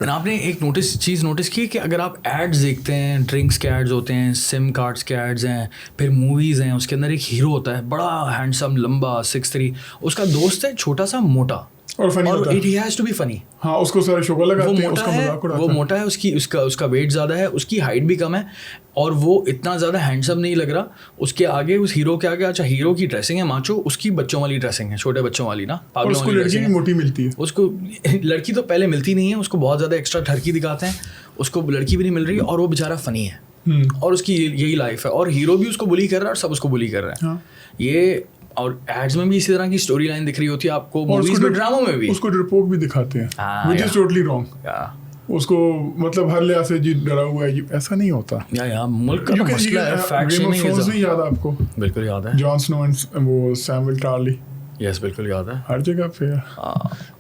آپ نے ایک چیز نوٹس کی کہ اگر آپ ایڈز دیکھتے ہیں, ڈرنکس کے ایڈز ہوتے ہیں, سم کارڈس کے ایڈز ہیں, پھر موویز ہیں, اس کے اندر ایک ہیرو ہوتا ہے بڑا ہینڈسم, لمبا, 6'3", اس کا دوست ہے چھوٹا سا موٹا, اور فنی ہوتا ہے. اٹ ہیز ٹو بی فنی. ہاں, اس کو سارے شوگر لگاتے ہیں, اس کا مذاق اڑاتے ہیں. وہ موٹا ہے, اس کا ویٹ زیادہ ہے, اس کی ہائٹ بھی کم ہے, اور وہ اتنا زیادہ ہینڈسم نہیں لگ رہا. اس کے آگے, اس ہیرو کے آگے, اچھا ہیرو کی ڈریسنگ ہے ماچو, اس کی بچوں والی ڈریسنگ ہے, چھوٹے بچوں والی نا, اور اس کو لڑکی بھی موٹی ملتی ہے. اس کو لڑکی تو پہلے ملتی نہیں ہے, اس کو بہت زیادہ ایکسٹرا ٹھرکی دکھاتے ہیں, اس کو لڑکی بھی نہیں مل رہی, اور وہ بیچارہ فنی ہے, اور اس کی یہی لائف ہے, اور ہیرو بھی اس کو بلی کر رہا ہے, اور سب اس کو بلی کر رہے ہیں. یہ اور ایڈز میں بھی اسی طرح کی اسٹوری لائن دکھ رہی ہوتی ہے آپ کو, موویز میں, ڈراموں میں بھی. اس کو ڈرپوک بھی دکھاتے ہیں, which is totally wrong. اس کو مطلب ہر لحاظ سے جی ڈرا ہوا ہے, ایسا نہیں ہوتا. ملک کا مسئلہ ہے. گیم آف تھرونز نہیں یاد آپ کو؟ بالکل یاد ہے. جان سنو اینڈ وہ سیمویل ٹارلی. یس بالکل یاد ہے. ہر جگہ پہ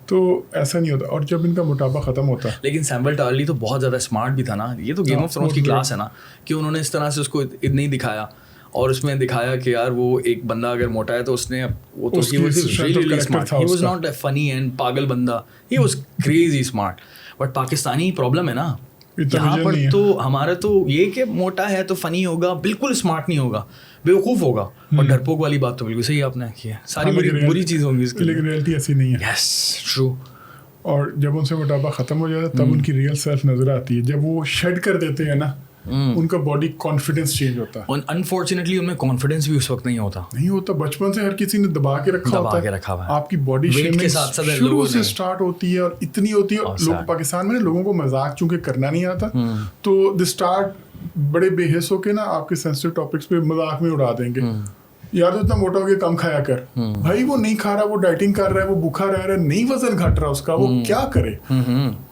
تو ایسا نہیں ہوتا. اور جب ان کا موٹاپا ختم ہوتا ہے. لیکن سیمویل ٹارلی تو بہت زیادہ اسمارٹ بھی تھا نا. یہ تو گیم آف تھرونز کی کلاس ہے نا, کہ انہوں نے اس طرح سے اس کو نہیں دکھایا, اور اس میں دکھایا کہ یار وہ ایک بندہ اگر موٹا ہے تو اس نے وہ تو he was not a funny and پاگل بندہ, he was crazy smart. But Pakistani problem ہے نا یہاں پر, تو ہمارا تو یہ کہ موٹا ہے تو فنی ہوگا, بالکل اسمارٹ نہیں ہوگا, بیوقوف ہوگا. اور ڈرپوک والی بات تو بالکل صحیح آپ نے کی ہے, ساری بری چیز ہوں گی اس کی, لیکن ریئلٹی ایسی نہیں ہے. یس ٹرو. اور جب ان سے موٹاپا ختم ہو جاتا ہے تب ان کی ریئل سیلف نظر آتی ہے. جب وہ شیڈ کر دیتے ہیں نا, ان کا باڈی کانفیڈینس چینج ہوتا ہے. انفارچونیٹلی ان میں کانفیڈینس بھی اس وقت نہیں ہوتا. بچپن سے ہر کسی نے دبا کے رکھا ہوتا ہے. آپ کی باڈی شروع سے اسٹارٹ ہوتی ہے, اور اتنی ہوتی ہے. لوگ پاکستان میں لوگوں کو مذاق چونکہ کرنا نہیں آتا, تو دی اسٹارٹ بڑے بے حس ہو کے نا آپ کے سینسٹیو ٹاپکس پہ مذاق میں اڑا دیں گے. یار تو اتنا موٹا ہو گیا, کم کھایا کر. بھائی وہ نہیں کھا رہا, وہ ڈائٹنگ کر رہا ہے, وہ بھوکا رہ رہا ہے, نہیں وزن گھٹ رہا اس کا, وہ کیا کرے.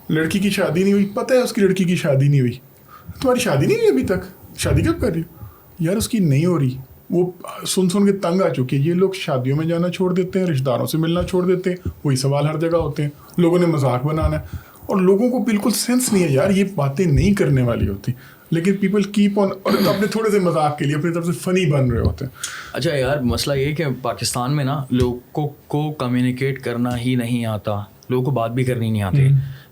لڑکی کی شادی نہیں ہوئی, پتہ ہے اس کی لڑکی کی شادی نہیں ہوئی, تمہاری شادی نہیں ہوئی ابھی تک, شادی کب کر رہی ہو یار, اس کی نہیں ہو رہی. وہ سن کے تنگ آ چکی ہے. یہ لوگ شادیوں میں جانا چھوڑ دیتے ہیں, رشتہ داروں سے ملنا چھوڑ دیتے ہیں, وہی سوال ہر جگہ ہوتے ہیں, لوگوں نے مذاق بنانا ہے, اور لوگوں کو بالکل سینس نہیں ہے یار, یہ باتیں نہیں کرنے والی ہوتی, لیکن پیپل کیپ آن, اور اپنے تھوڑے سے مذاق کے لیے اپنی طرف سے فنی بن رہے ہوتے ہیں. اچھا یار, مسئلہ یہ کہ پاکستان میں نا لوگوں کو کمیونیکیٹ کرنا ہی نہیں آتا, لوگوں کو بات بھی کرنی نہیں آتی.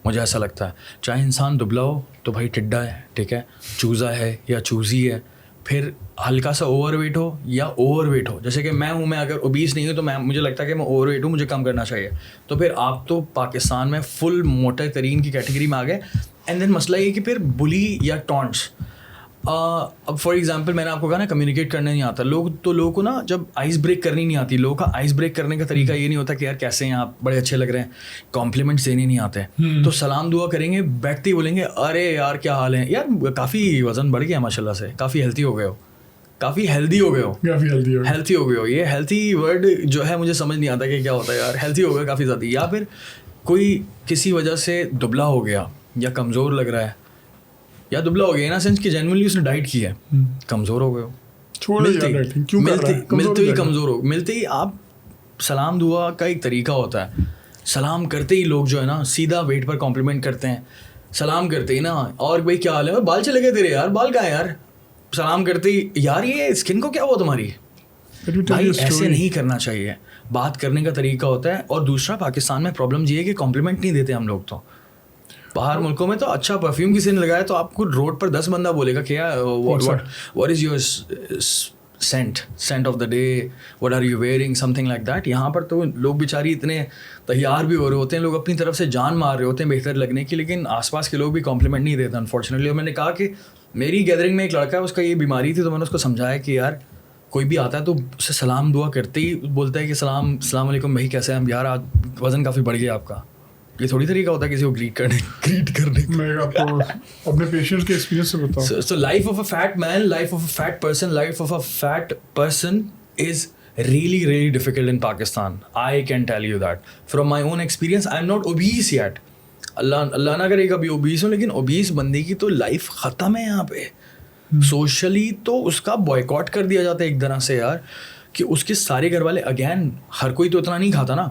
مجھے ایسا لگتا ہے چاہے انسان دبلا ہو تو بھائی ٹڈا ہے, ٹھیک ہے, چوزا ہے یا چوزی ہے, پھر ہلکا سا اوور ویٹ ہو یا اوور ویٹ ہو. جیسے کہ میں ہوں, میں اگر اوبیس نہیں ہوں تو مجھے لگتا ہے کہ میں اوور ویٹ ہوں, مجھے کم کرنا چاہیے. تو پھر آپ تو پاکستان میں فل موٹے ترین کی کیٹیگری میں آ گئے. اینڈ دین مسئلہ یہ کہ پھر بلی یا ٹونٹس, اب فار ایگزامپل میں نے آپ کو کہا نا کمیونیکیٹ کرنے نہیں آتا, لوگوں کو نا جب آئس بریک کرنی نہیں آتی. لوگوں کا آئس بریک کرنے کا طریقہ یہ نہیں ہوتا کہ یار کیسے ہیں آپ, بڑے اچھے لگ رہے ہیں, کمپلیمنٹس دینے نہیں آتے. تو سلام دعا کریں گے, بیٹھتے ہی بولیں گے ارے یار کیا حال ہے, یار کافی وزن بڑھ گیا ماشاء اللہ سے, کافی ہیلتھی ہو گئے ہو, کافی ہیلدی ہو گئے ہو. یہ ہیلتھی ورڈ جو ہے مجھے سمجھ نہیں آتا کہ کیا ہوتا ہے یار, ہیلتھی ہو گئے کافی زیادہ. یا پھر کوئی کسی وجہ سے دبلا ہو گیا یا کمزور لگ رہا ہے, یا دبلا ہو گیا نا سینس کہ جینوئنلی اس نے ڈائٹ کی ہے, کمزور ہو گئے ہو, ملتے ہی کمزور ہو, ملتے ہی آپ سلام دعا کا ایک طریقہ ہوتا ہے. سلام کرتے ہی لوگ جو ہے نا سیدھا ویٹ پر کمپلیمنٹ کرتے ہیں. سلام کرتے ہی نا, اور بھائی کیا حال ہے, بال چلے گئے تیرے یار, بال کہاں ہے یار. سلام کرتے ہی یار یہ اسکن کو کیا ہوا تمہاری. بھائی ایسے نہیں کرنا چاہیے, بات کرنے کا طریقہ ہوتا ہے. اور دوسرا پاکستان میں پرابلم یہ ہے کہ کمپلیمنٹ نہیں دیتے ہم لوگ. تو باہر ملکوں میں تو اچھا پرفیوم کسی نے لگایا تو آپ کو روڈ پر 10 بندہ بولے گا کیا what is your scent of the day, what are you wearing, something like that. یہاں پر تو لوگ بیچاری اتنے تیار بھی ہو رہے ہوتے ہیں, لوگ اپنی طرف سے جان مار رہے ہوتے ہیں بہتر لگنے کی, لیکن آس پاس کے لوگ بھی کمپلیمنٹ نہیں دیتے انفارچونیٹلی. اور میں نے کہا کہ میری گیدرنگ میں ایک لڑکا ہے, اس کا یہ بیماری تھی, تو میں نے اس کو سمجھایا کہ یار کوئی بھی آتا ہے تو اسے سلام دعا کرتے ہی بولتا ہے کہ السلام علیکم بھائی کیسے ہیں, یار آج وزن کافی بڑھ گیا آپ کا. یہ تھوڑی طریقہ ہوتا ہے کسی کو گریٹ کرنے. میں آپ کو اپنے پیشنٹس کے ایکسپیرینس سے بتاؤں. So life of a fat man, life of a fat person, life of a fat person is really difficult in Pakistan. I can tell you that from my own experience. I am not obese yet. اللہ نہ کرے کبھی obese ہوں, لیکن obese بندے کی تو life ختم ہے یہاں پہ. سوشلی تو اس کا بوائکاٹ کر دیا جاتا ہے ایک طرح سے یار, کہ اس کے سارے گھر والے, اگین ہر کوئی تو اتنا نہیں کھاتا نا.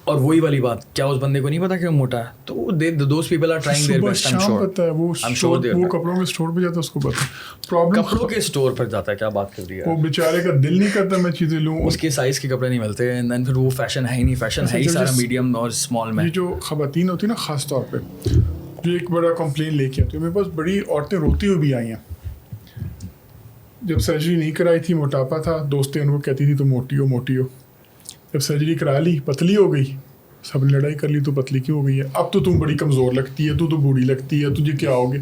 اور وہی والی بات, کیا اس بندے کو نہیں پتا کہ وہ موٹا ہے, تو those people are trying their best. وہ کپڑوں کے اسٹور پہ جاتا ہے, اس کو پتا پرابلم کپڑوں کے اسٹور پر جاتا ہے. کیا بات کر دی ہے, وہ بیچارے کا دل نہیں کرتا میں چیزیں لوں, اس کے سائز کے کپڑے نہیں ملتے, اینڈ دین پھر وہ فیشن ہے ہی نہیں, فیشن ہے ہی سارا میڈیم اور اسمال میں. یہ جو خواتین ہوتی ہے نا خاص طور پہ, جو ایک بڑا کمپلین لے کے آتی ہے. میرے پاس بڑی عورتیں روتی ہوئی بھی آئی ہیں. جب سرجری نہیں کرائی تھی, موٹاپا تھا, دوستیں ان کو کہتی تھی تو موٹی ہو موٹی ہو. جب سرجری کرا لی پتلی ہو گئی, سب نے لڑائی کر لی تو پتلی کیوں ہو گئی ہے, اب تو تم بڑی کمزور لگتی ہے, تو بوڑھی لگتی ہے, تجھے کیا ہو گیا.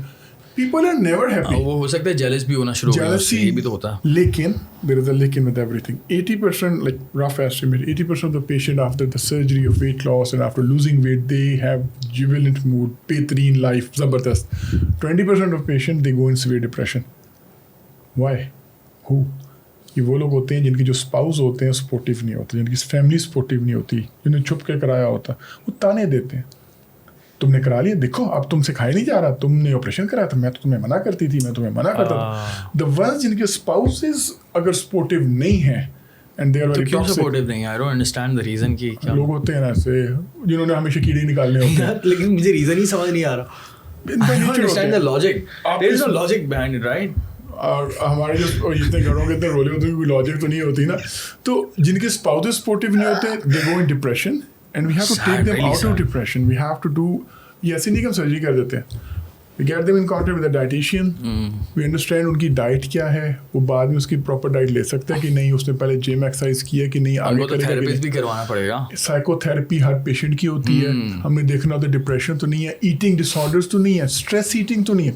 People are never happy. وہ ہو سکتا ہے jealous بھی ہونا شروع ہو گیا, یہ بھی تو ہوتا ہے. لیکن there is a lekin with everything. 80%, like rough estimate, 80% of the patient after the surgery of weight loss and after losing weight, they have jubilant mood, بہترین life, زبردست. 20% of patient, they go in severe depression. Why? Who? یہ وہ لوگ ہوتے ہیں جن کی جو اسپاؤز ہوتے ہیں سپورٹیو نہیں ہوتے, جن کی فیملی سپورٹیو نہیں ہوتی, جنہیں چھپ کے کرایا ہوتا, وہ تانے دیتے ہیں. تم نے کرا لیا, دیکھو اب تم سکھایا نہیں جا رہا, تم نے آپریشن کرایا تھا, میں تو تمہیں منع کرتی تھی, میں تمہیں منع کرتا تھا. دا ونس جن کے اسپاؤسز اگر سپورٹیو نہیں ہیں and they are very toxic, supportive نہیں, I don't understand the reason کی کیا لوگ ہوتے ہیں ایسے جنہوں نے ہمیشہ کیڑے نکالنے ہوتے ہیں. لیکن مجھے ریزن ہی سمجھ نہیں آ رہا. Understand the logic, there is no logic behind it, right. اور ہمارے جو اتنے گھروں کے اتنے رولے ہوتے ہیں, کوئی لاجک تو نہیں ہوتی نا. تو جن کے اسپاؤسز سپورٹیو نہیں ہوتے, they go in depression and we have to take them out of depression. We have to do, یہ ایسے نہیں کہ ہم سرجری کر دیتے ہیں. We get them in contact with a dietitian. We understand ان کی ڈائٹ کیا ہے, وہ بعد میں اس کی پراپر ڈائٹ لے سکتے ہیں کہ نہیں, اس نے پہلے جم ایکسرسائز کیا کہ نہیں, آگے کرے گا. بھی کروانا پڑے گا. سائیکو تھراپی ہر پیشنٹ کی ہوتی ہے. ہم نے دیکھنا ہوتا ہے ڈپریشن تو نہیں ہے, ایٹنگ ڈس آرڈرز تو نہیں ہے, اسٹریس ایٹنگ تو نہیں ہے,